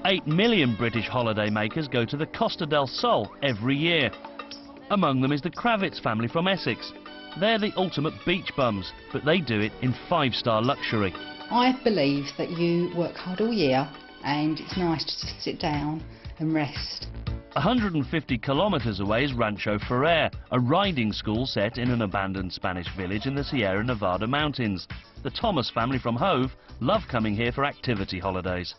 8 million British holidaymakers go to the Costa del Sol every year. Among them is the Kravitz family from Essex. They're the ultimate beach bums, but they do it in 5-star luxury. I believe that you work hard all year and it's nice to just sit down and rest. 150 kilometres away is Rancho Ferrer, a riding school set in an abandoned Spanish village in the Sierra Nevada mountains. The Thomas family from Hove love coming here for activity holidays.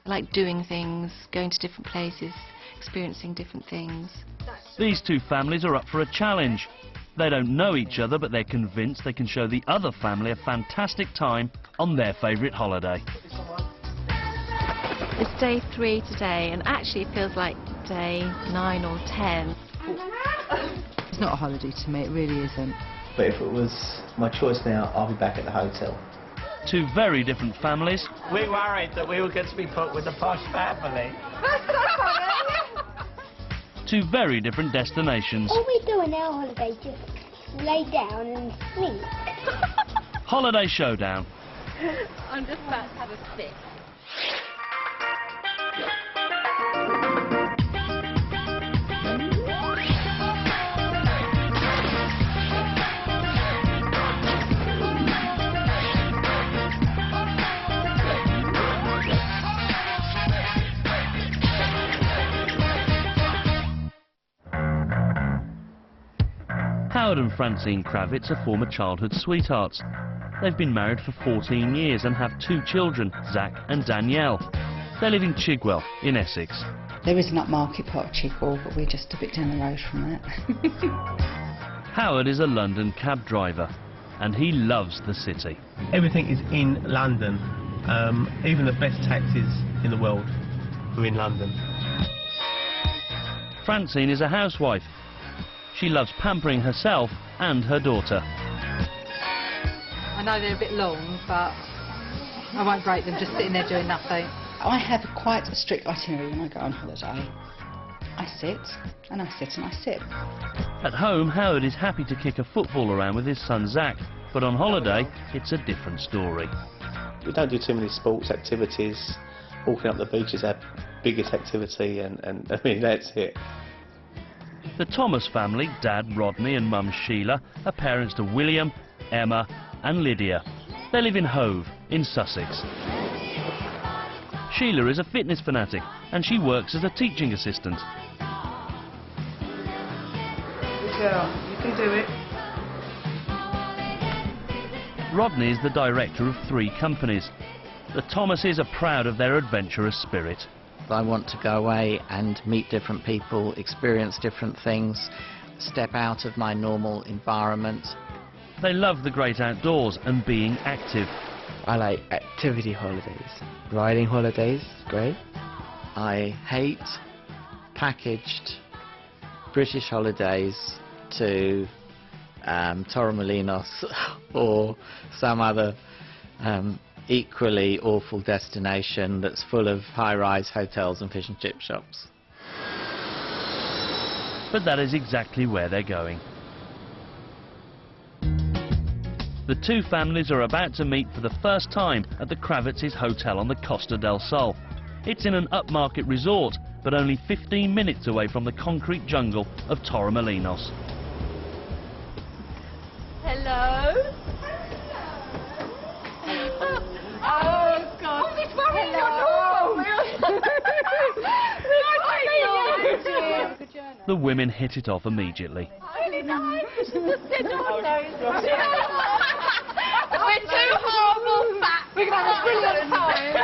I like doing things, going to different places, experiencing different things. These two families are up for a challenge. They don't know each other, but they're convinced they can show the other family a fantastic time on their favourite holiday. It's day 3 today, and actually it feels like day 9 or 10. It's not a holiday to me, it really isn't. But if it was my choice now, I'll be back at the hotel. Two very different families. We worried that we were going to be put with the posh family. Two very different destinations. All we do on our holiday just lay down and sleep. Holiday Showdown. I'm just about to have a fit. Howard and Francine Kravitz are former childhood sweethearts. They've been married for 14 years and have 2 children, Zach and Danielle. They live in Chigwell, in Essex. There is an upmarket part of Chigwell, but we're just a bit down the road from that. Howard is a London cab driver, and he loves the city. Everything is in London. Even the best taxis in the world are in London. Francine is a housewife. She loves pampering herself and her daughter. I know they're a bit long, but I won't break them just sitting there doing nothing. I have quite a strict itinerary when I go on holiday. I sit, and I sit, and I sit. At home, Howard is happy to kick a football around with his son Zach, but on holiday, it's a different story. We don't do too many sports activities. Walking up the beach is our biggest activity, and I mean, that's it. The Thomas family, Dad Rodney and Mum Sheila, are parents to William, Emma and Lydia. They live in Hove, in Sussex. Sheila is a fitness fanatic and she works as a teaching assistant. Good girl, you can do it. Rodney is the director of 3 companies. The Thomases are proud of their adventurous spirit. I want to go away and meet different people, experience different things, step out of my normal environment. They love the great outdoors and being active. I like activity holidays. Riding holidays, great. I hate packaged British holidays to Torremolinos or some other equally awful destination that's full of high-rise hotels and fish and chip shops. But that is exactly where they're going. The 2 families are about to meet for the first time at the Kravitz's hotel on the Costa del Sol. It's in an upmarket resort, but only 15 minutes away from the concrete jungle of Torremolinos. Hello? Oh, God. Oh, Miss Warren, you're The women hit it off immediately. We're too horrible fat. We're going to have a brilliant time.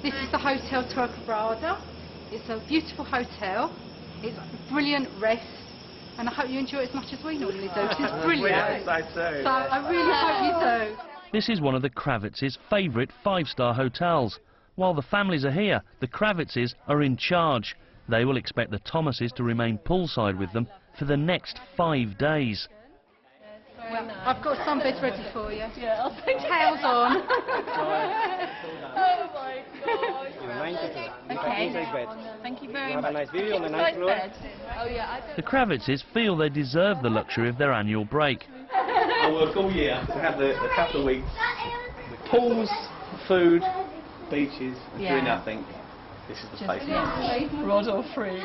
This is the Hotel Torquebrada. It's a beautiful hotel. It's brilliant rest. And I hope you enjoy it as much as we normally do. It's brilliant. So I really hope you do. This is one of the Kravitz's favourite 5-star hotels. While the families are here, the Kravitzes are in charge. They will expect the Thomases to remain poolside with them for the next 5 days. Well, I've got some beds ready for you. Yeah, I'll take towels on. Oh my God. Okay. Thank you very much. Have a nice view on a nice floor. Oh yeah. The Kravitzes feel they deserve the luxury of their annual break. I work all year to have the couple of weeks. Pools, food, beaches, doing nothing, this is the place. Rod or freak?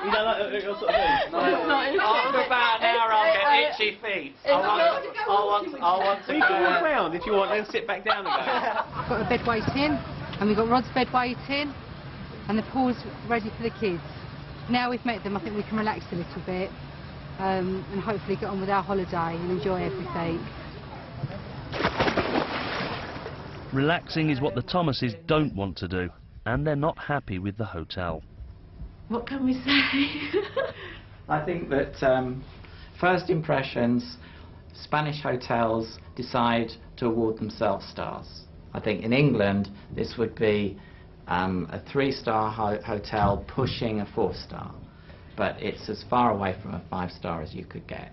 You don't like that sort of thing? After about an hour I'll get itchy feet. I want to You can walk round if you want, then sit back down again. We've got a bed waiting, and we've got Rod's bed waiting, and the pool's ready for the kids. Now we've met them, I think we can relax a little bit, and hopefully get on with our holiday and enjoy everything. Relaxing is what the Thomases don't want to do, and they're not happy with the hotel. What can we say? I think that first impressions, Spanish hotels decide to award themselves stars. I think in England this would be a 3-star hotel pushing a 4-star, but it's as far away from a 5-star as you could get.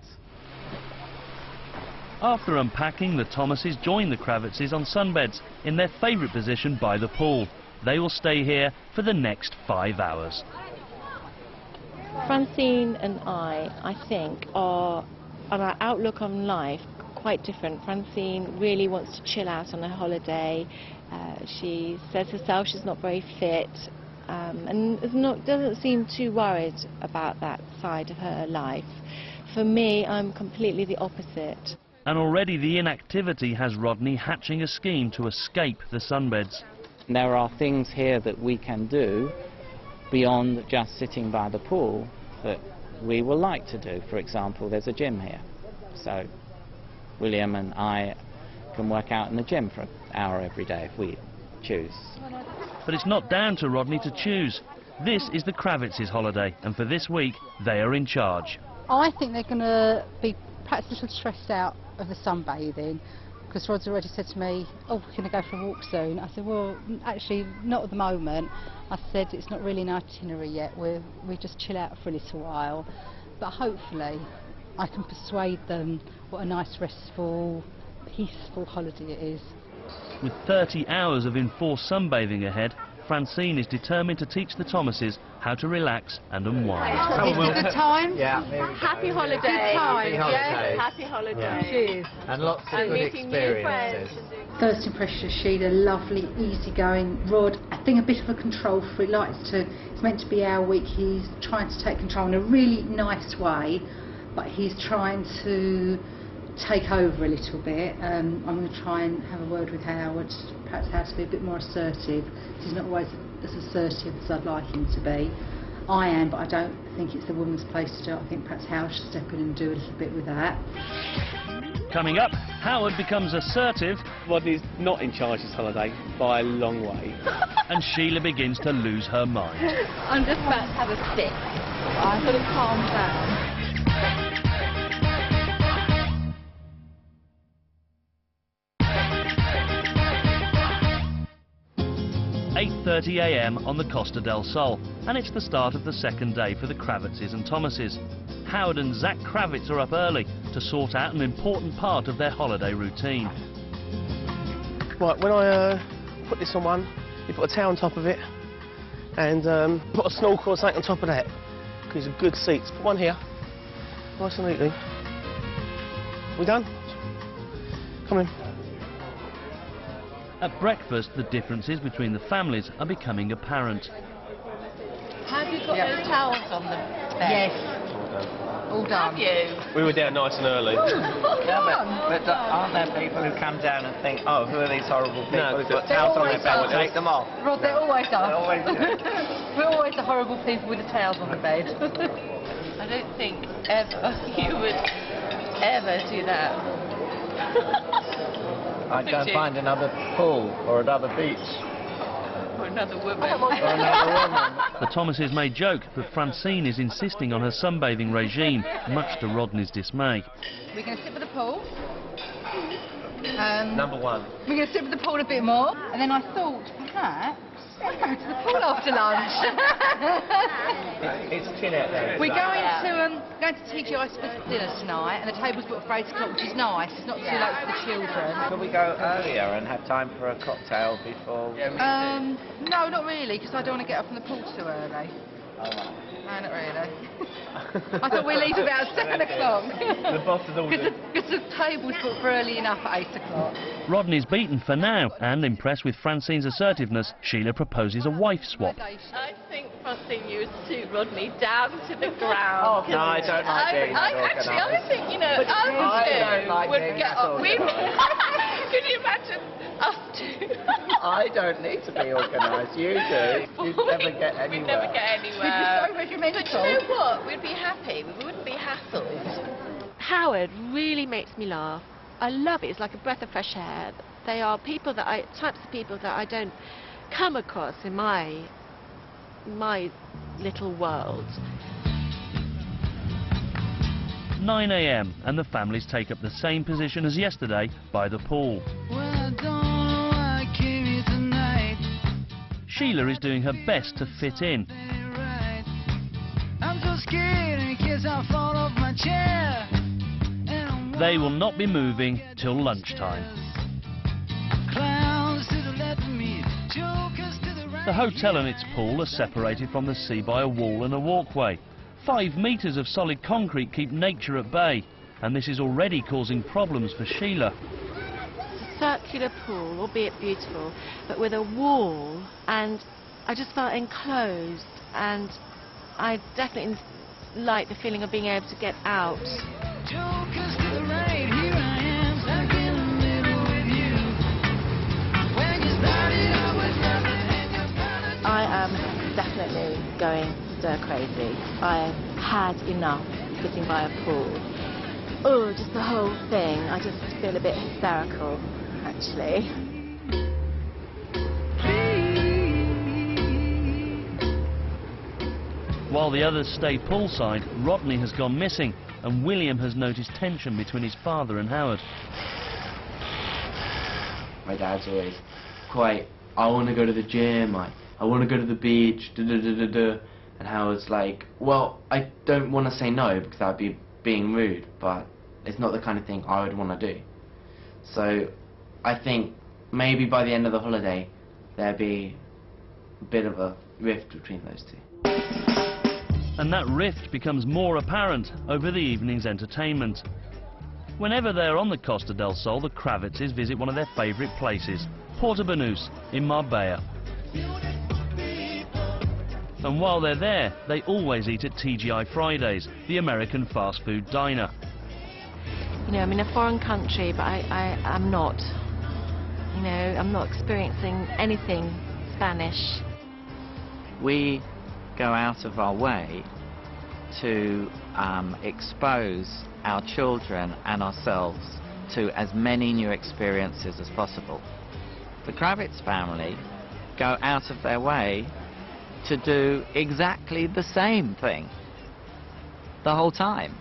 After unpacking, the Thomases join the Kravitzes on sunbeds in their favourite position by the pool. They will stay here for the next 5 hours. Francine and I think, are on our outlook on life quite different. Francine really wants to chill out on her holiday. She says herself she's not very fit and doesn't seem too worried about that side of her life. For me, I'm completely the opposite. And already the inactivity has Rodney hatching a scheme to escape the sunbeds. There are things here that we can do beyond just sitting by the pool that we will like to do. For example, there's a gym here, so William and I can work out in the gym for an hour every day if we choose. But it's not down to Rodney to choose. This is the Kravitzes' holiday, and for this week they are in charge. I think they're going to be perhaps a little stressed out of the sunbathing, because Rod's already said to me, oh, we're going to go for a walk soon. I said, well, actually, not at the moment. I said, it's not really an itinerary yet. We just chill out for a little while. But hopefully, I can persuade them what a nice, restful, peaceful holiday it is. With 30 hours of enforced sunbathing ahead, Francine is determined to teach the Thomases how to relax and unwind. It's a good time. Yeah. Happy holiday. Good time. Holiday. Happy holiday. Yeah. Cheers. And lots of good experiences. First impression of Sheila, lovely, easygoing. Rod, I think a bit of a control freak, it's meant to be our week. He's trying to take control in a really nice way, but he's trying to take over a little bit. I'm going to try and have a word with Howard, perhaps Howard to be a bit more assertive. He's not always as assertive as I'd like him to be. I am, but I don't think it's the woman's place to do it. I think perhaps Howard should step in and do a little bit with that. Coming up, Howard becomes assertive. Rodney's not in charge this holiday by a long way. And Sheila begins to lose her mind. I'm just about to have a stick. I'm going to calm down. 8:30 a.m. on the Costa del Sol, and it's the start of the second day for the Kravitzes and Thomases. Howard and Zach Kravitz are up early to sort out an important part of their holiday routine. Right, when I put this on one, you put a towel on top of it, and put a snorkel or something on top of that, because it's good seats. Put one here, nice and neatly. We done? Come in. At breakfast, the differences between the families are becoming apparent. Have you got those towels on the bed? Yes. All done. Have you? We were down nice and early. But aren't there people who come down and think, oh, who are these horrible people who've got towels on their bed, we'll take them off? Rod, there always are. They always do. We're always the horrible people with the towels on the bed. I don't think ever you would ever do that. I'd go and find another pool or another beach. Or another woman. The Thomases may joke, but Francine is insisting on her sunbathing regime, much to Rodney's dismay. We're going to sit by the pool. Number one. We're going to sit by the pool a bit more. And then I thought, perhaps, I'll go to the pool after lunch. It's chill out there. We're going to TGI for dinner tonight, and the table's booked for 8 o'clock, which is nice. It's not too late for the children. Could we go earlier and have time for a cocktail before? No, not really, because I don't want to get up from the pool too early. No, not really. I thought we'd leave about 7 o'clock. The boss has ordered. Because the table's booked for early enough at 8 o'clock. Rodney's beaten for now, and impressed with Francine's assertiveness, Sheila proposes a wife swap. I think Francine, you would suit Rodney down to the ground. No, I don't like being Actually, I think, you know, I don't like would being get on. Can you imagine us two? I don't need to be organised. You do. You'd never get anywhere. We'd never get anywhere. We'd be so regimental. But you know what? We'd be happy. We wouldn't be hassled. Howard really makes me laugh. I love it. It's like a breath of fresh air. They are people that types of people that I don't come across in my little world. 9 a.m. and the families take up the same position as yesterday by the pool. Sheila is doing her best to fit in. They will not be moving till lunchtime. The hotel and its pool are separated from the sea by a wall and a walkway. 5 metres of solid concrete keep nature at bay, and this is already causing problems for Sheila. It's a circular pool, albeit beautiful, but with a wall, and I just felt enclosed, and I definitely like the feeling of being able to get out. I am definitely going stir crazy. I've had enough sitting by a pool. Oh, just the whole thing. I just feel a bit hysterical, actually. While the others stay poolside, Rodney has gone missing, and William has noticed tension between his father and Howard. My dad's always quite, I want to go to the gym, I want to go to the beach, and Howard's like, well, I don't want to say no because that would be being rude, but it's not the kind of thing I would want to do. So I think maybe by the end of the holiday there'd be a bit of a rift between those two. And that rift becomes more apparent over the evening's entertainment. Whenever they're on the Costa del Sol, the Kravitzes visit one of their favourite places, Porto Banús in Marbella. And while they're there, they always eat at TGI Fridays, the American fast food diner. You know, I'm in a foreign country, but I'm not. You know, I'm not experiencing anything Spanish. We go out of our way to expose our children and ourselves to as many new experiences as possible. The Kravitz family go out of their way to do exactly the same thing the whole time.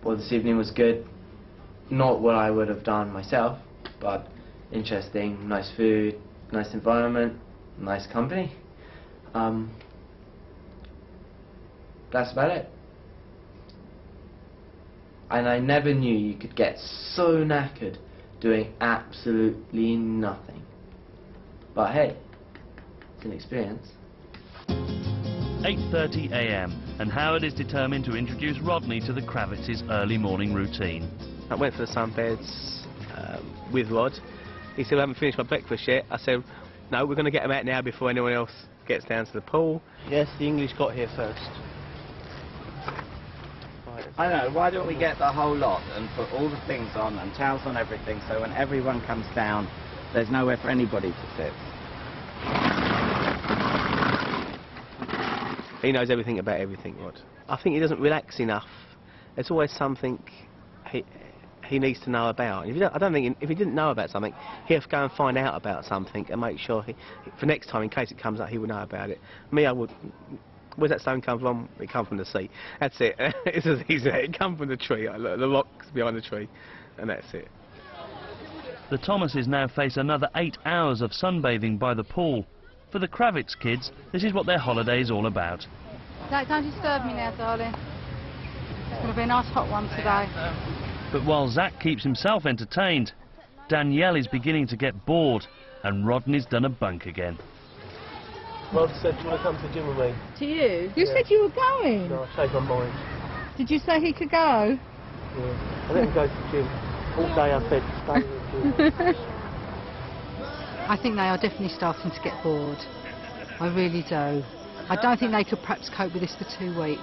Well, this evening was good. Not what I would have done myself, but interesting, nice food, nice environment, nice company. That's about it. And I never knew you could get so knackered doing absolutely nothing. But hey, it's an experience. 8:30 a.m. and Howard is determined to introduce Rodney to the Kravitz's early morning routine. I went for the sunbeds with Rod. He said, I haven't finished my breakfast yet. I said, no, we're going to get them out now before anyone else gets down to the pool. Yes, the English got here first. I know, why don't we get the whole lot and put all the things on and towels on everything, so when everyone comes down, there's nowhere for anybody to sit. He knows everything about everything, Rod. I think he doesn't relax enough. There's always something he needs to know about. I don't think if he didn't know about something, he'd have to go and find out about something and make sure for next time, in case it comes up, he would know about it. Me, I would. Where's that stone come from? It come from the sea. That's it. It's as easy. It come from the tree. The rocks behind the tree, and that's it. The Thomases now face another 8 hours of sunbathing by the pool. For the Kravitz kids, this is what their holiday is all about. Don't disturb me now, darling. It's going to be a nice hot one today. But while Zach keeps himself entertained, Danielle is beginning to get bored, and Rodney's done a bunk again. Rod said, do you want to come to the gym with me? To you? You said you were going. No, I changed my mind. Did you say he could go? Yeah. I let him go to the gym. All day I said, stay in the gym. I think they are definitely starting to get bored. I really do. I don't think they could perhaps cope with this for 2 weeks.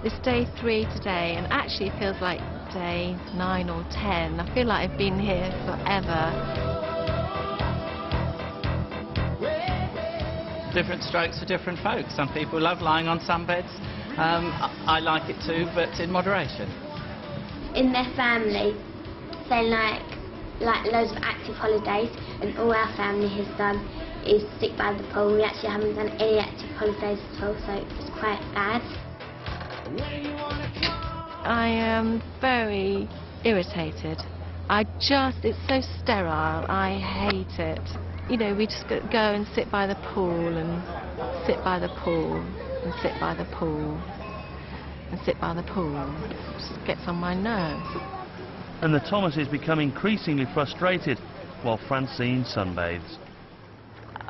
It's day 3 today, and actually it feels like day 9 or 10. I feel like I've been here forever. Different strokes for different folks. Some people love lying on sunbeds. I like it too, but in moderation. In their family, they like loads of active holidays, and all our family has done is stick by the pool. We actually haven't done any active holidays at all, so it's quite bad. I am very irritated. It's so sterile. I hate it. You know, we just go and sit by the pool and sit by the pool and sit by the pool and sit by the pool. It just gets on my nerves. And the Thomases become increasingly frustrated while Francine sunbathes.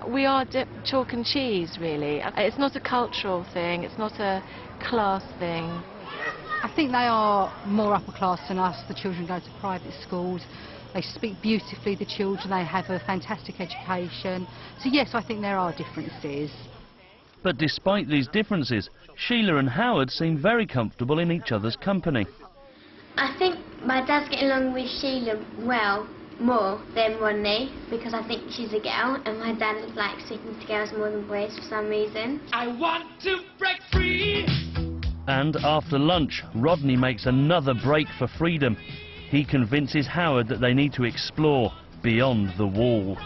We are chalk and cheese, really. It's not a cultural thing, it's not a class thing. I think they are more upper class than us. The children go to private schools. They speak beautifully, the children. They have a fantastic education. So yes, I think there are differences. But despite these differences, Sheila and Howard seem very comfortable in each other's company. I think my dad's getting along with Sheila well, more than Rodney, because I think she's a girl, and my dad likes speaking to girls more than boys for some reason. I want to break free! And after lunch, Rodney makes another break for freedom. He convinces Howard that they need to explore beyond the wall.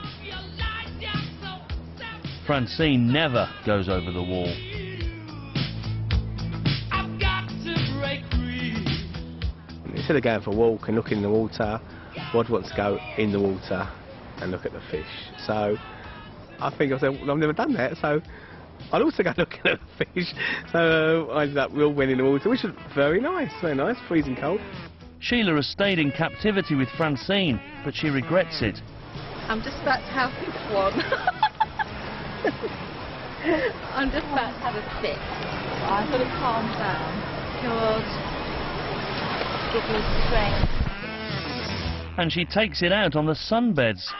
Francine never goes over the wall. I've got to break free. Instead of going for a walk and looking in the water, Rod wants to go in the water and look at the fish. So I think I said, well, I've never done that, so I'll also go looking at the fish. So I ended up, we all went in the water, which was very nice, freezing cold. Sheila has stayed in captivity with Francine, but she regrets it. I'm just about to have one. I'm just about to have a fit. I've got to calm down. God, give me strength. And she takes it out on the sunbeds.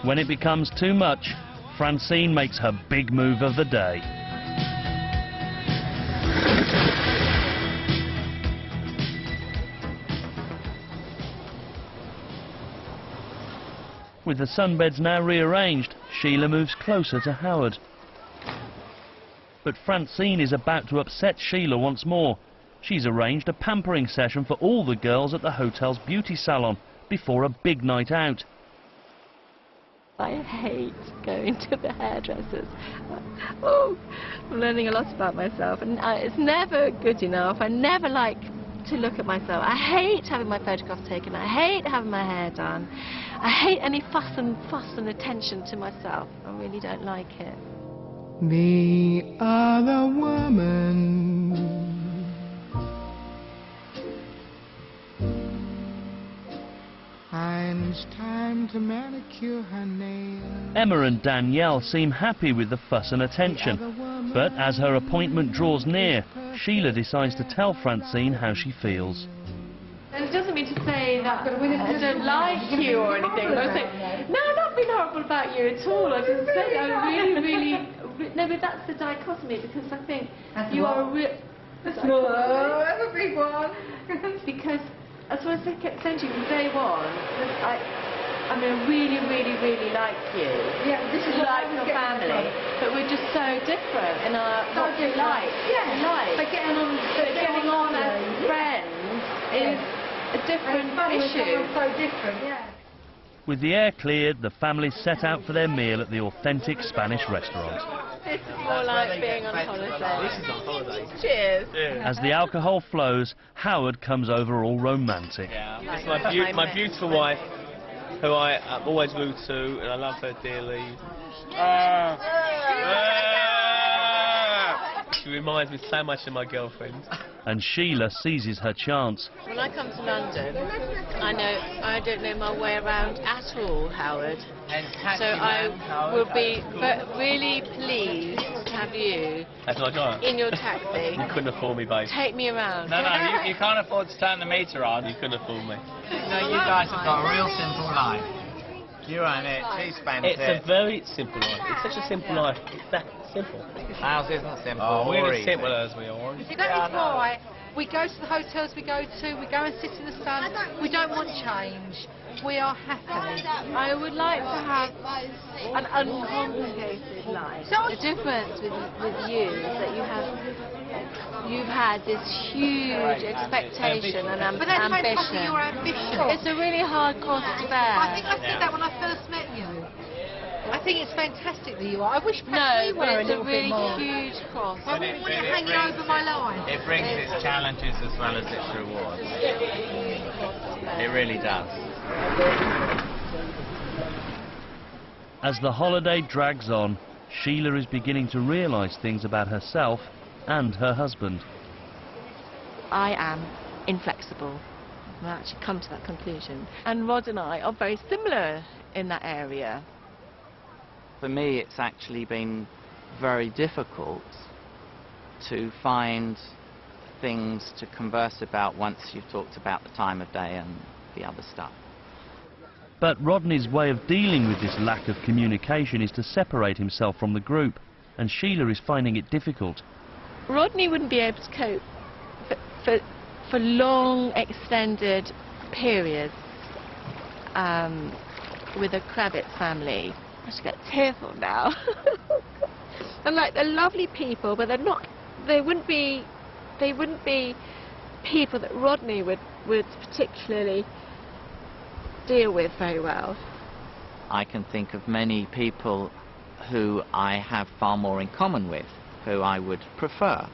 When it becomes too much, Francine makes her big move of the day. With the sunbeds now rearranged, Sheila moves closer to Howard. But Francine is about to upset Sheila once more. She's arranged a pampering session for all the girls at the hotel's beauty salon before a big night out. I hate going to the hairdressers. Oh, I'm learning a lot about myself, and it's never good enough. I never like to look at myself. I hate having my photograph taken. I hate having my hair done. I hate any fuss and attention to myself. I really don't like it. The other woman. And it's time to manicure her nails. Emma and Danielle seem happy with the fuss and attention, but as her appointment draws near, Sheila decides to tell Francine how she feels. And it doesn't mean to say that I don't like you or anything. I say, no, I'm not being horrible about you at all. I just said I really... No, but that's the dichotomy, because I think you are a real... That's a big one. Because... That's what I kept saying to you from day one. I mean, I really, really, really like you. Yeah, this is like your family, but we're just so different in our what we like. Yeah, like. But getting on as friends is a different issue. So different, yeah. With the air cleared, the family set out for their meal at the authentic Spanish restaurant. This is more like being on holiday. This is on holiday. Cheers. Yeah. As the alcohol flows, Howard comes over all romantic. Yeah, this is my beautiful wife. who I always root to, and I love her dearly. She reminds me so much of my girlfriend. And Sheila seizes her chance. When I come to London, I don't know my way around at all, Howard. So I will be really pleased to have you in your taxi. You couldn't afford me, babe. Take me around. No, you can't afford to turn the meter on. You couldn't afford me. No, you guys have got a real simple life. You own it, she spends it. It's a very simple life. It's such a simple life. It's that simple. Ours isn't simple. Oh, we're as simple as we are. That is why we go to the hotels we go to, we go and sit in the sun, we don't want change. We are happy. I would like to have an uncomplicated life. The difference with you is that you've had this huge expectation and ambition. But that's ambition. Your ambition. It's a really hard cross to bear. I think I said that when I first met you. I think it's fantastic that you are. I wish perhaps you were a little bit more. It's a really huge cross. I wouldn't want it hanging over my life. It brings its challenges as well as its rewards. It really does. As the holiday drags on, Sheila is beginning to realise things about herself and her husband. I am inflexible. I've actually come to that conclusion. And Rod and I are very similar in that area. For me, it's actually been very difficult to find things to converse about once you've talked about the time of day and the other stuff. But Rodney's way of dealing with this lack of communication is to separate himself from the group, and Sheila is finding it difficult. Rodney wouldn't be able to cope for long, extended periods with a Kravitz family. I should get tearful now. And like, they're lovely people, but they wouldn't be people that Rodney would particularly deal with very well. I can think of many people who I have far more in common with, who I would prefer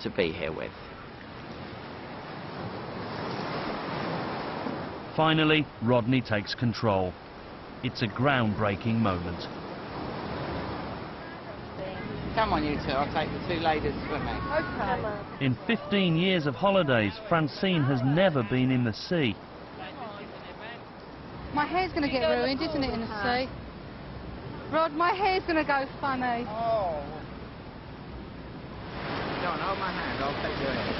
to be here with. Finally, Rodney takes control. It's a groundbreaking moment. Come on, you two. I'll take the two ladies swimming. Okay. In 15 years of holidays, Francine has never been in the sea. My hair's going to get ruined, isn't it, in the sea? Rod, my hair's going to go funny. Oh. Don't hold my hand. I'll take your hand.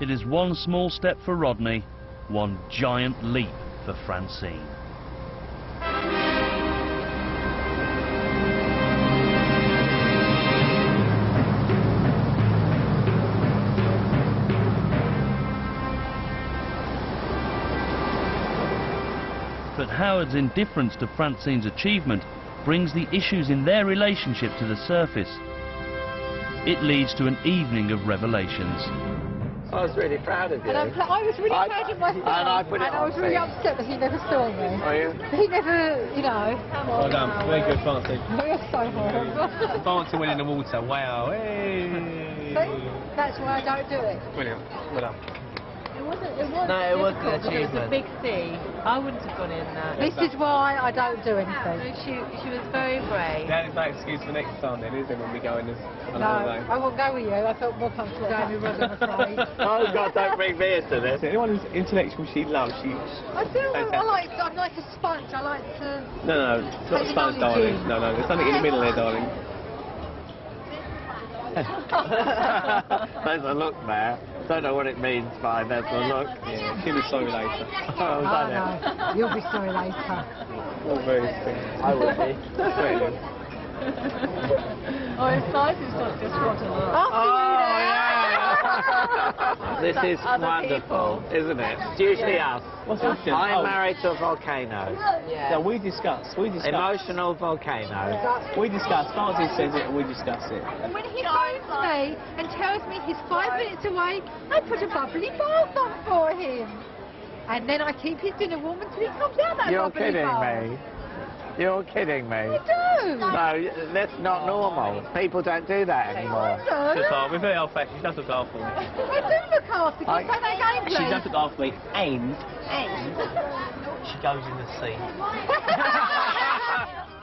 It is one small step for Rodney, one giant leap for Francine. But Howard's indifference to Francine's achievement brings the issues in their relationship to the surface. It leads to an evening of revelations. I was really proud of you. And I was really proud of myself. And I was really upset that he never saw me. Are you? He never, you know. Well done. Very good, Francine. You're so horrible. Francine went in the water. Wow. Hey. See? That's why I don't do it. Brilliant. Well done. No, it wasn't an achievement. It was a big sea. I wouldn't have gone in that. This is why I don't do anything. She was very brave. That is no excuse for next time then, isn't it, when we go in this No, I won't go with you. I felt more comfortable going with Rod, I'm afraid. Oh God, don't bring me into this. Anyone who's intellectual she loves, I do. I'm like a sponge. I like to... No, it's not a sponge, darling. No, there's something in the middle there, darling. There's a look there. Don't know what it means by there's a look. Yeah, she'll be sorry later. Oh, no. You'll be sorry later. Oh, very sweet. I will be. Sweet. Oh, it's nice it's not just Rod and This is wonderful, isn't it? It's usually us. What's that? I'm married to a volcano. Yeah. So we discuss. Emotional volcano. We discuss. Francine says it and we discuss it. When he phones me and tells me he's 5 minutes away, I put a bubbly bath on for him. And then I keep his dinner warm until he comes out that You're bubbly kidding bath. me. You're kidding me. I do. No, that's not normal. People don't do that anymore. We're very old-fashioned. She does look after me. I do look after. Can you play that game, please? She does look after me, and she goes in the sea.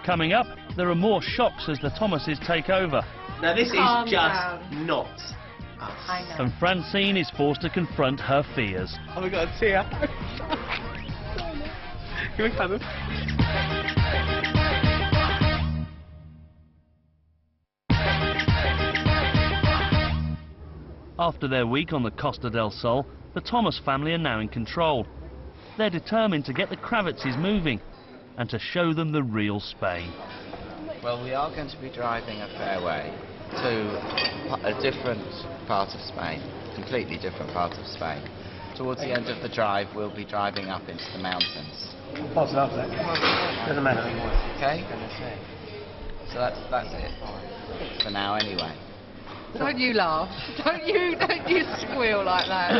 Coming up, there are more shocks as the Thomases take over. Now this Calm is just down. not us. I know. And Francine is forced to confront her fears. Oh, we got a tear. Give me cuddle. After their week on the Costa del Sol, the Thomas family are now in control. They're determined to get the Kravitzes moving and to show them the real Spain. Well, we are going to be driving a fair way to a different part of Spain, completely different part of Spain. Towards the end of the drive, we'll be driving up into the mountains. Pass it up there. Doesn't matter. Okay? So that's it. For now, anyway. Don't you laugh. Don't you squeal like that.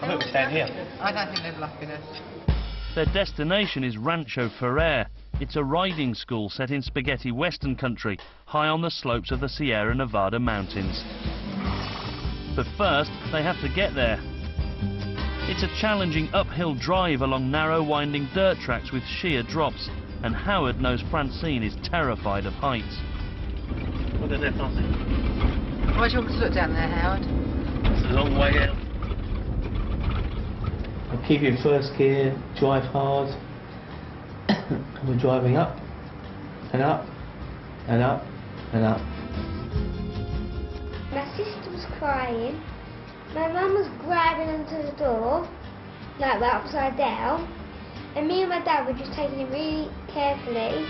I hope we stand here. I don't think they've lumpiness. Their destination is Rancho Ferrer. It's a riding school set in spaghetti western country, high on the slopes of the Sierra Nevada mountains. But first, they have to get there. It's a challenging uphill drive along narrow winding dirt tracks with sheer drops, and Howard knows Francine is terrified of heights. Look at that, Francine. Why do you want me to look down there, Howard? It's a long way out. I'll keep it in first gear, drive hard. And we're driving up, and up, and up, and up. My sister was crying. My mum was grabbing onto the door, like that upside down. And me and my dad were just taking it really carefully.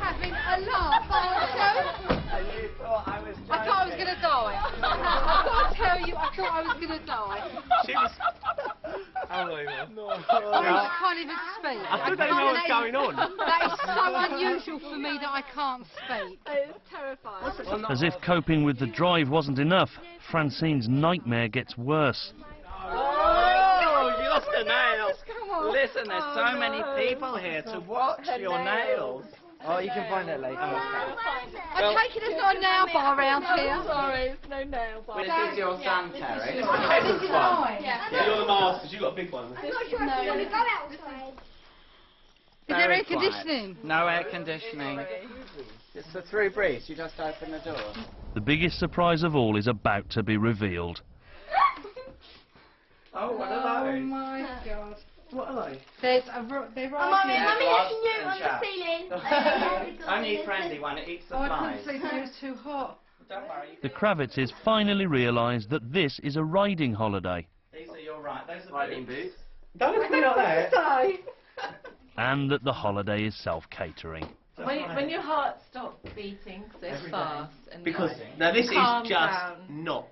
Having a laugh, aren't you? I thought I was going to die. I've got to tell you, I thought I was going to die. She was... Unbelievable. I can't even speak. I still don't know what's going on. That is so unusual for me that I can't speak. It's terrifying. As if coping with the drive wasn't enough, Francine's nightmare gets worse. Oh, you lost a nail. Come on. Listen, there's so many people here to watch your nails. Oh, you can find it later. I take it there's not a nail bar around here. Sorry, it's no nail bar. This is your son, Terry. This is mine. Yeah. You're the masters, you've got a big one. I'm not sure if you want to go outside. Is there Very air quiet. conditioning? No air conditioning. It's the through breeze. You just open the door. The biggest surprise of all is about to be revealed. Oh, what Oh are those? my God. What are they? They're right here. Mummy, Glass looking you and on chat. the ceiling. Only a friendly one. It eats the Oh, I flies. couldn't see it was too hot. Don't worry. The Kravitzes finally realise that this is a riding holiday, These are your right. Those are riding boots. Don't look at me like that. and that the holiday is self-catering. When your heart stops beating so fast and Because like, now this is calm just down. not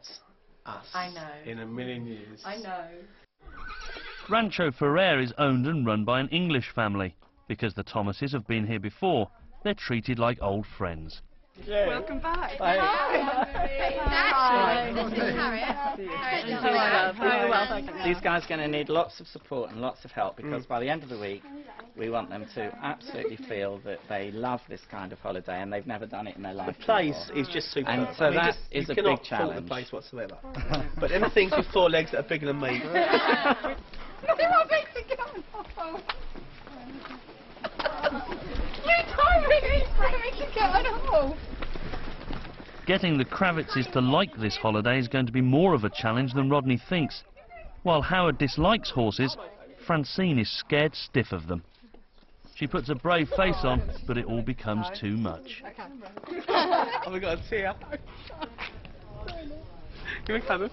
us. I know. In a million years. I know. Rancho Ferrer is owned and run by an English family. Because the Thomases have been here before, they're treated like old friends. Welcome back. These guys are going to need lots of support and lots of help because by the end of the week we want them to absolutely feel that they love this kind of holiday and they've never done it in their life The place before. is just super. And so that is you a cannot big fault the challenge. place whatsoever. But anything with 4 legs that are bigger than me. You told me to get on a horse. Getting the Kravitzes to like this holiday is going to be more of a challenge than Rodney thinks. While Howard dislikes horses, Francine is scared stiff of them. She puts a brave face on, but it all becomes too much. Oh, we got a tear. Give me a cuddle.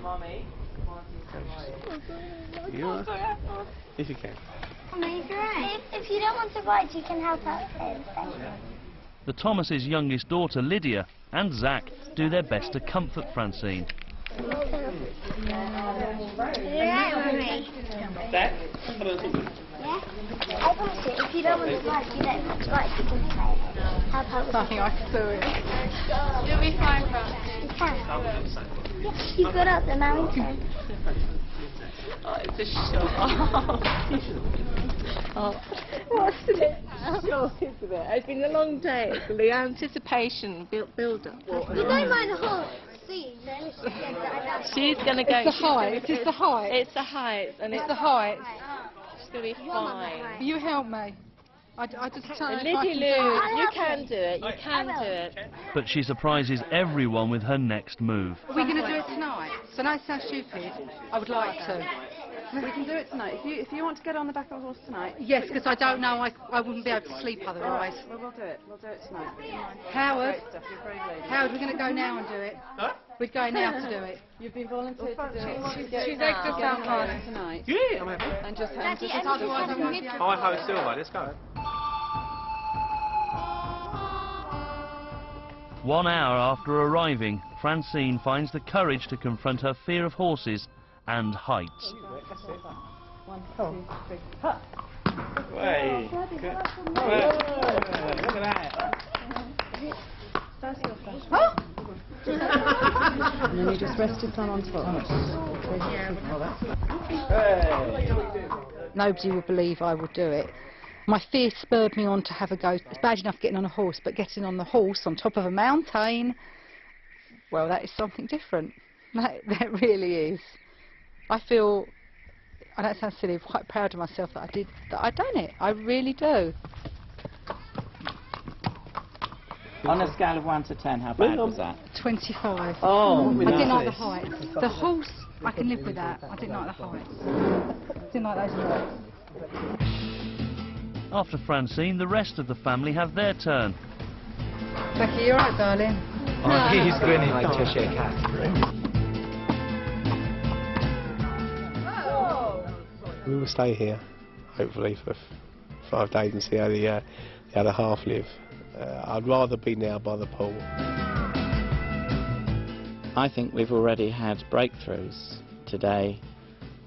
Mommy. You are? If you can. If you don't want to ride, you can help out there. The Thomases' youngest daughter, Lydia, and Zach do their best to comfort Francine. You're right, Mummy. Zach? Yeah? I want to. If you don't want to ride, you don't have to ride, you can help out with Nothing I can do it. You'll be fine, Frank. You've got up the mountain. Oh, it's a shock. Oh, what's it? Shock, isn't it? It's been a long day. The anticipation build up. You don't mind the horse. She's gonna go. It's the height. It's the height. It's the height, and It's the height. She's gonna be fine. You help me. I just tell And Liddy Lou, you can do it. You can do it. But she surprises everyone with her next move. Are we going to do it tonight? So I know it sounds stupid. I would like to. We can do it tonight. If you want to get on the back of the horse tonight. Yes, because I don't know. I wouldn't be able to sleep otherwise. Well, we'll do it. We'll do it tonight. Howard, Great stuff. You're a brave lady. Howard, we're going to go now and do it. Huh? We're going now to do it. You've been volunteered to do it. She's extra self-hard tonight. Yeah, I'm happy. And just Otherwise, I won't be able to. I hope Silver, let's go. 1 hour after arriving, Francine finds the courage to confront her fear of horses and heights. 1, 2, 3. Huh. Hey, good. Look at that. And then you just rest your thumb on top. Nobody would believe I would do it. My fear spurred me on to have a go. It's bad enough getting on a horse, but getting on the horse on top of a mountain, well, that is something different. That really is. I feel, I know it sounds silly, I'm quite proud of myself that I've done it. I really do. On a scale of 1 to 10, how bad was that? 25. Oh, I didn't like the heights. The horse, I can live with that. I didn't like the heights. Didn't like those heights. After Francine, the rest of the family have their turn. Becky, you alright, darling? Oh, he's grinning like Cheshire Cat. We will stay here, hopefully, for 5 days and see how the other half live. I'd rather be now by the pool. I think we've already had breakthroughs today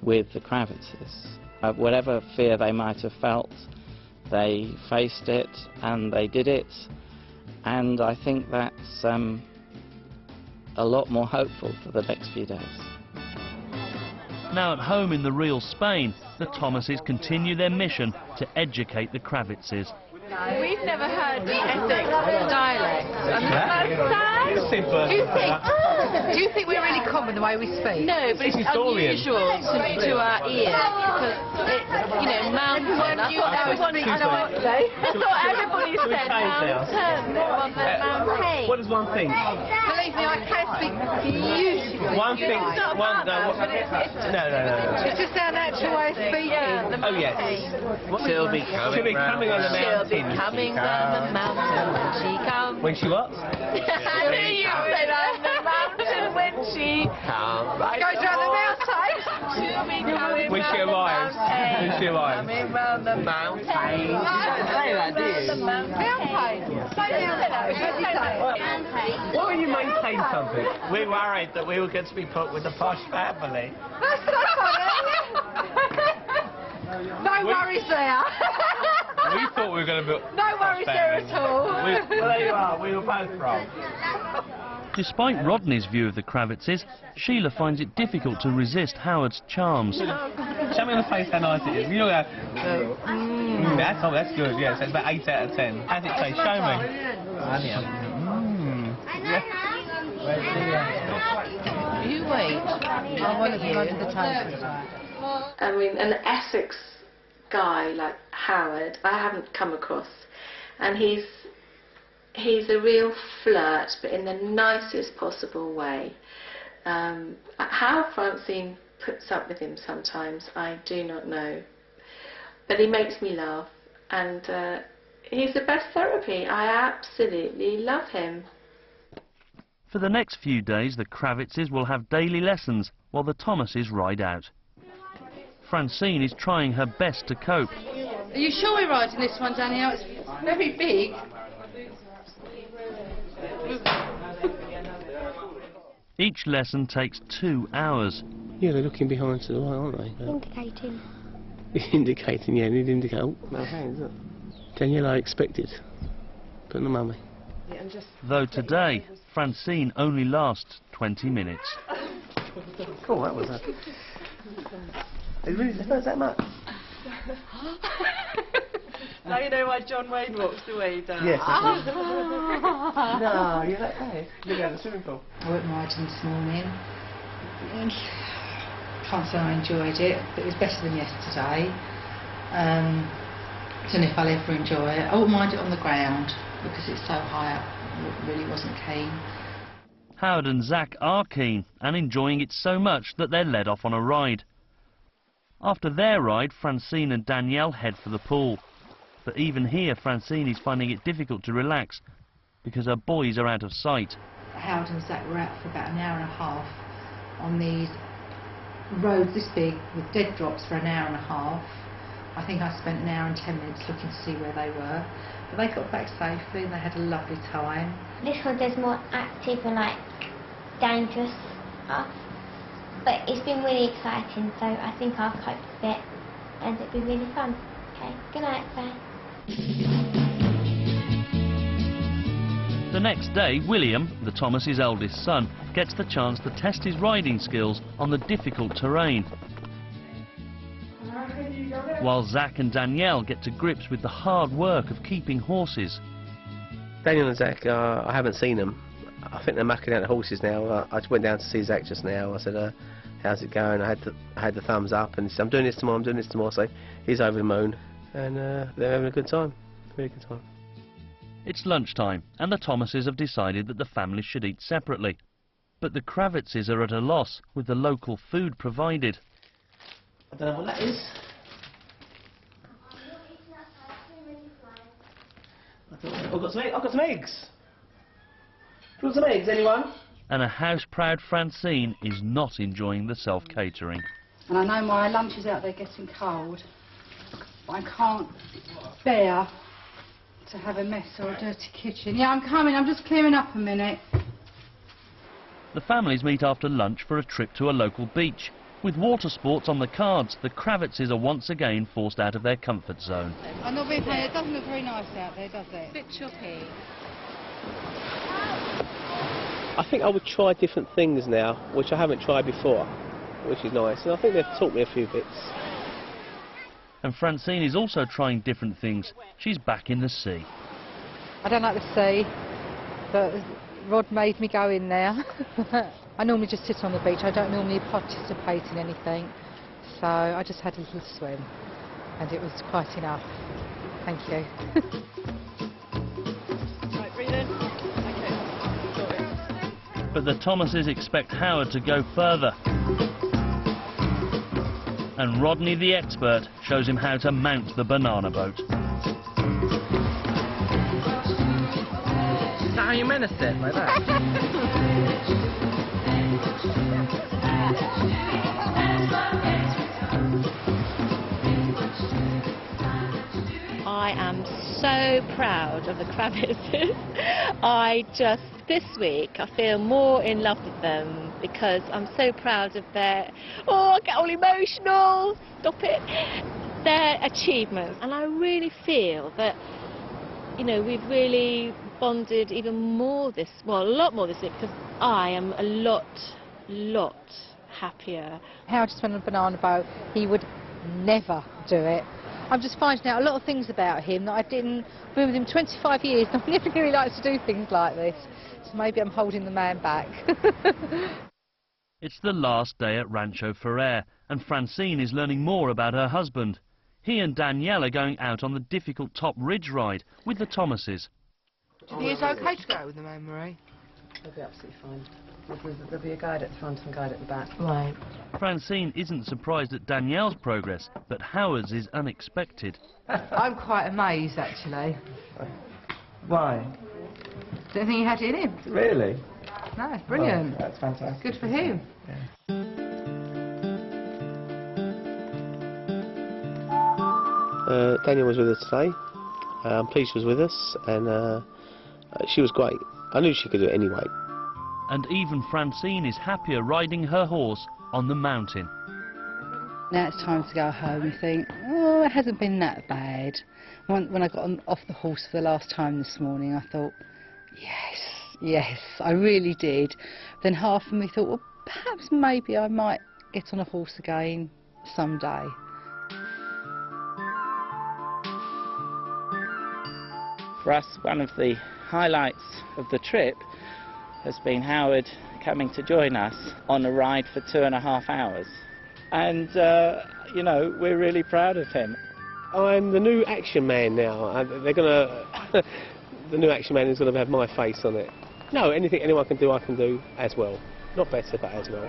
with the Kravitzes. Whatever fear they might have felt, they faced it and they did it, and I think that's a lot more hopeful for the next few days. Now at home in the real Spain, the Thomases continue their mission to educate the Kravitzes. We've never heard the Essex dialect. Do you think we're really common the way we speak? No, but it's unusual to our ears because it's, you know, mountain. I thought everybody said mountain. What is one thing? Believe me, I can speak beautifully. One thing. No. It's just our natural way of speaking. Oh yes. She'll be coming on the mountain. She'll be coming down the mountain when she comes. When she what? You say that on the mountain when she comes. Goes down the mountain. She'll be coming When she arrives. When she arrives. Coming round the mountain. Say that, do you? The mountain. Why don't you maintain something? We worried that we were going to be put with the posh family. That's so funny. No worries there. We thought we were going to be... No worries there at all. Well, there you are. We were both wrong. Despite Rodney's view of the Kravitzes, Sheila finds it difficult to resist Howard's charms. Show me on the face how nice it is. You know that? That's good, yes. It's about 8 out of 10. How's it taste? Show me. You wait. I want to go to the table. I mean, an Essex guy like Howard, I haven't come across, and he's a real flirt, but in the nicest possible way. How Francine puts up with him sometimes, I do not know, but he makes me laugh, and he's the best therapy. I absolutely love him. For the next few days, the Kravitzes will have daily lessons while the Thomases ride out. Francine is trying her best to cope. Are you sure we're riding this one, Danielle? It's very big. Each lesson takes 2 hours. Yeah, they're looking behind to the right, aren't they? Indicating. Indicating, yeah, need to indicate. Oh, no hands, look. Danielle, I expected. Put on the mummy. Though today, Francine only lasts 20 minutes. Cool, that was that. It really does that much. Now you know why John Wayne walks the way he does. Yes. No, you're that bad. Look at the swimming pool. I went riding this morning. Can't say I enjoyed it, but it was better than yesterday. Don't know if I'll ever enjoy it. I wouldn't mind it on the ground because it's so high up. I really wasn't keen. Howard and Zach are keen and enjoying it so much that they're led off on a ride. After their ride, Francine and Danielle head for the pool. But even here, Francine is finding it difficult to relax because her boys are out of sight. Howard and Zach were out for about an hour and a half on these roads this big with dead drops for an hour and a half. I think I spent an hour and 10 minutes looking to see where they were. But they got back safely and they had a lovely time. This holiday's more active and like dangerous stuff. But it's been really exciting, so I think I'll cope with it and it'll be really fun. Okay, good night, bye. The next day, William, the Thomas' eldest son, gets the chance to test his riding skills on the difficult terrain, while Zach and Danielle get to grips with the hard work of keeping horses. Daniel and Zach, I haven't seen them. I think they're mucking out the horses now. I just went down to see Zach just now. I said, how's it going? I had the thumbs up and he said, I'm doing this tomorrow, I'm doing this tomorrow. So he's over the moon and they're having a good time. Really good time. It's lunchtime and the Thomases have decided that the families should eat separately. But the Kravitzes are at a loss with the local food provided. I don't know what that is. I've got some eggs. Do you want some eggs, anyone? And a house-proud Francine is not enjoying the self-catering. And I know my lunch is out there getting cold, but I can't bear to have a mess or a dirty kitchen. Yeah, I'm coming. I'm just clearing up a minute. The families meet after lunch for a trip to a local beach. With water sports on the cards, the Kravitzes are once again forced out of their comfort zone. I'm not being funny. It doesn't look very nice out there, does it? A bit choppy. I think I would try different things now, which I haven't tried before, which is nice. And I think they've taught me a few bits. And Francine is also trying different things. She's back in the sea. I don't like the sea, but Rod made me go in there. I normally just sit on the beach. I don't normally participate in anything. So I just had a little swim and it was quite enough. Thank you. Right, breathe in. Okay. But the Thomases expect Howard to go further. And Rodney the expert shows him how to mount the banana boat. Is that how you menace it, like that? I am so proud of the Kravitzes. This week, I feel more in love with them because I'm so proud of their, I get all emotional, stop it, their achievements. And I really feel that, you know, we've really bonded even more a lot more this week because I am a lot happier. Howard just went on a banana boat. He would never do it. I'm just finding out a lot of things about him that I didn't. I've been with him 25 years and I never really likes to do things like this. So maybe I'm holding the man back. It's the last day at Rancho Ferrer and Francine is learning more about her husband. He and Danielle are going out on the difficult top ridge ride with the Thomases. Do you think it's okay to go with them, Anne-Marie? They'll be absolutely fine. There'll be a guide at the front and a guide at the back. Right. Francine isn't surprised at Danielle's progress, but Howard's is unexpected. I'm quite amazed, actually. Why? Don't think he had it in him. Really? No, it's brilliant. Oh, that's fantastic. Good for him. Yeah. Danielle was with us today. I'm pleased she was with us, and she was great. I knew she could do it anyway. And even Francine is happier riding her horse on the mountain. Now it's time to go home. You think, oh, it hasn't been that bad. When I got off the horse for the last time this morning, I thought, Yes, I really did. Then half of me thought, well, perhaps maybe I might get on a horse again someday. For us, one of the highlights of the trip has been Howard coming to join us on a ride for 2.5 hours. And, you know, we're really proud of him. I'm the new action man now. They're gonna... the new action man is gonna have my face on it. No, anything anyone can do, I can do as well. Not better, but as well.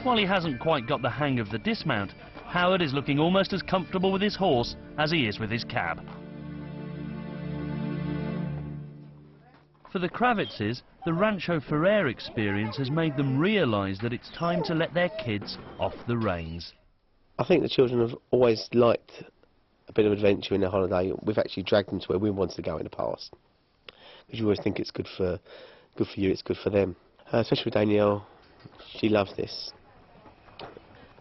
While he hasn't quite got the hang of the dismount, Howard is looking almost as comfortable with his horse as he is with his cab. For the Kravitzes, the Rancho Ferrer experience has made them realise that it's time to let their kids off the reins. I think the children have always liked a bit of adventure in their holiday. We've actually dragged them to where we wanted to go in the past. Because you always think it's good for you, it's good for them. Especially with Danielle, she loves this.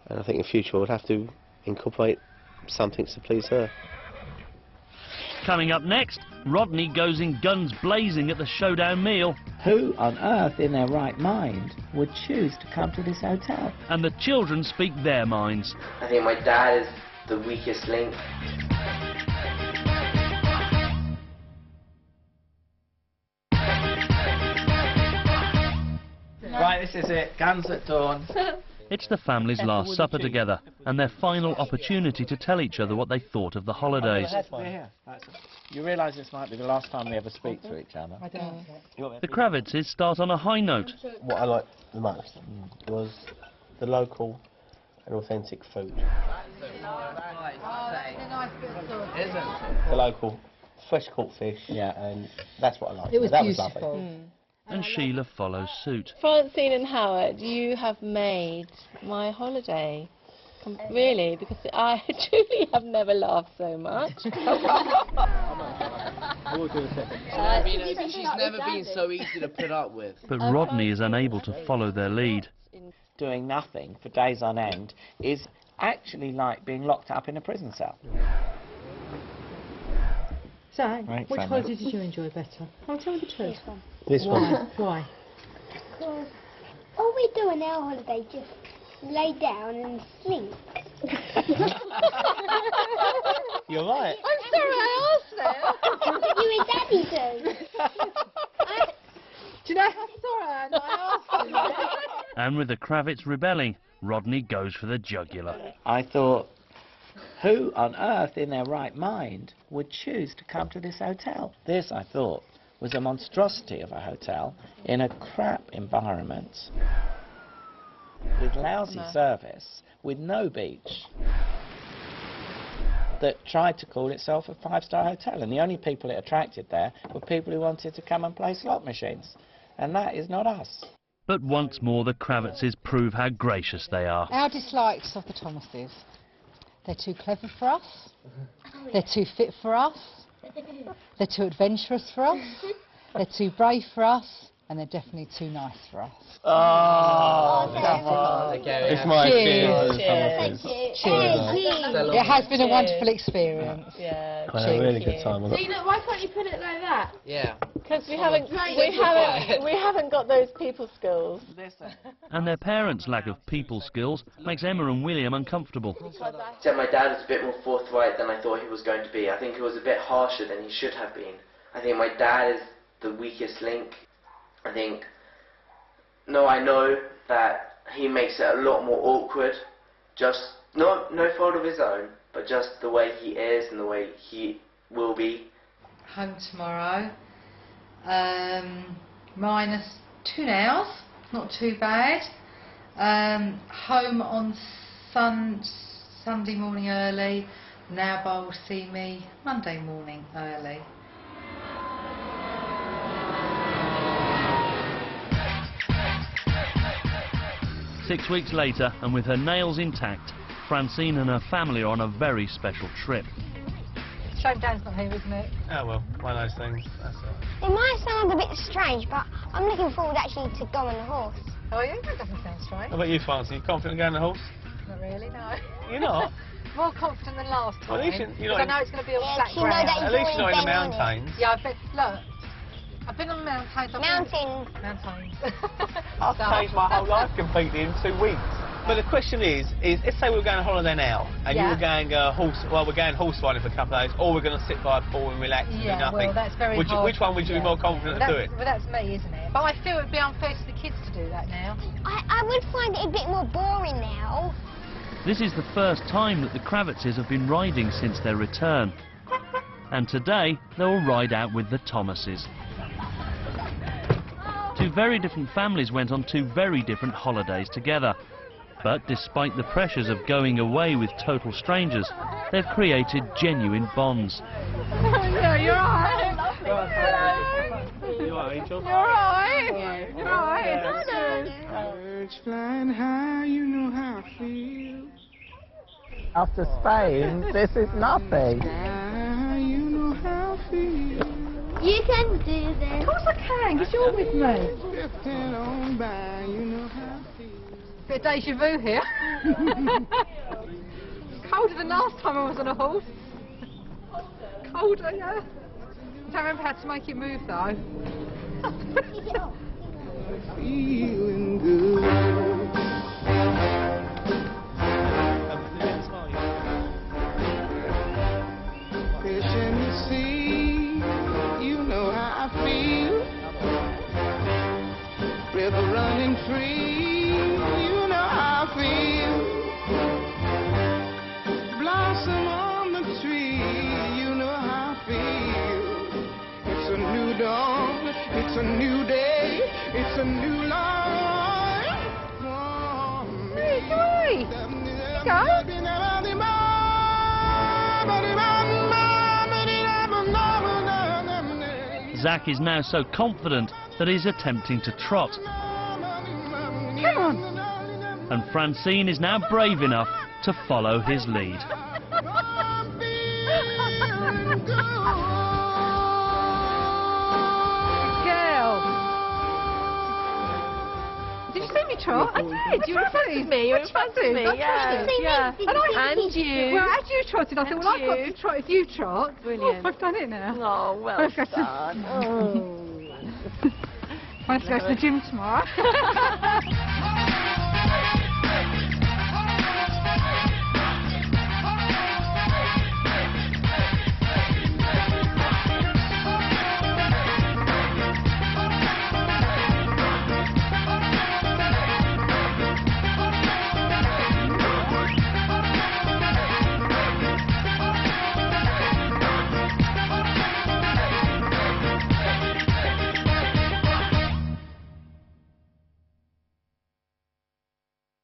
And I think in future we'll have to incorporate something to please her. Coming up next, Rodney goes in guns blazing at the showdown meal. Who on earth in their right mind would choose to come to this hotel? And the children speak their minds. I think my dad is the weakest link. Right, this is it. Guns at dawn. It's the family's last supper together and their final opportunity to tell each other what they thought of the holidays. You realise this might be the last time we ever speak to each other. The Kravitzes start on a high note. What I liked the most was the local and authentic food. The local fresh caught fish, and that's what I liked. It was that beautiful. Was lovely. And Sheila follows suit. Francine and Howard, you have made my holiday. Really, because I truly have never laughed so much. She's never been so easy to put up with. But Rodney is unable to follow their lead. Doing nothing for days on end is actually like being locked up in a prison cell. So, Right, which Simon. holiday did you enjoy better? Oh, tell me the truth. This one. Why? Because all we do on our holiday just lay down and sleep. You're right. I'm sorry I asked them. You and Daddy do. Do you know how sorry I am? I asked them. And with the Kravitz rebelling, Rodney goes for the jugular. I thought, who on earth in their right mind would choose to come to this hotel? This, I thought, was a monstrosity of a hotel in a crap environment with lousy service, with no beach, that tried to call itself a 5-star hotel, and the only people it attracted there were people who wanted to come and play slot machines, and that is not us. But once more the Kravitzes prove how gracious they are. Our dislikes of the Thomases. They're too clever for us. They're too fit for us. They're too adventurous for us. They're too brave for us. And they're definitely too nice for us. Oh, come on. Okay, It's my Cheers. experience. Cheers. It has been a wonderful experience. Yeah, I had a really good time. Tina, why can't you put it like that? Yeah. because we haven't got those people skills. And their parents' lack of people skills makes Emma and William uncomfortable. So my dad was a bit more forthright than I thought he was going to be. I think he was a bit harsher than he should have been. I think my dad is the weakest link. I think, I know that he makes it a lot more awkward, just no fault of his own, but just the way he is and the way he will be. Home tomorrow, minus 2 hours, not too bad. Home on Sunday morning early. Now Bob will see me Monday morning early. Six weeks later, and with her nails intact, Francine and her family are on a very special trip. Showdown's not here, isn't it? Oh well, one of those things. That's It might sound a bit strange, but I'm looking forward actually to go on the horse. Oh yeah, that doesn't sound strange. How about you, Francie? You confident going on the horse? Not really, no. You're not? More confident than last time. Well, at least you're because I know it's going to be all flat ground. At least you're not in the mountains. Yeah, but look, I've been on mountains. Mountains. I've changed my whole life completely in 2 weeks. But the question is let's say we were going on holiday now, and you were going we're going horse riding for a couple of days, or we're going to sit by a pool and relax and do nothing. Well, that's very hard. Which one would you be more confident of doing? Well, that's me, isn't it? But I feel it would be unfair to the kids to do that now. I would find it a bit more boring now. This is the first time that the Kravitzes have been riding since their return. And today, they will ride out with the Thomases. Two very different families went on two very different holidays together. But despite the pressures of going away with total strangers, they've created genuine bonds. Yeah, you're right. You alright, Angel? You're right. You're right. Birds flying high, you know how I feel. After Spain, this is nothing. You know how I feel. You can do this. Of course I can, because you're with me. Drifting on by, you know how I feel. Bit of deja vu here. Colder than last time I was on a horse. Colder, yeah. I don't remember how to make it move though. Feeling good. Fish in the sea, you know how I feel. River running free, you know how I feel. Blossom on the tree, you know how I feel. It's a new dawn, it's a new day, it's a new life for me. Hey, Joy! You go. Zach is now so confident that he's attempting to trot. Come on. And Francine is now brave enough to follow his lead. Did you see me trot? I did. You were in front of me. You were in front of me. Yeah. And you. Well, as you trotted, I thought, well, I've got to trot if you trot. Brilliant. Oh, I've done it now. Oh, well done. I have to go to the gym tomorrow.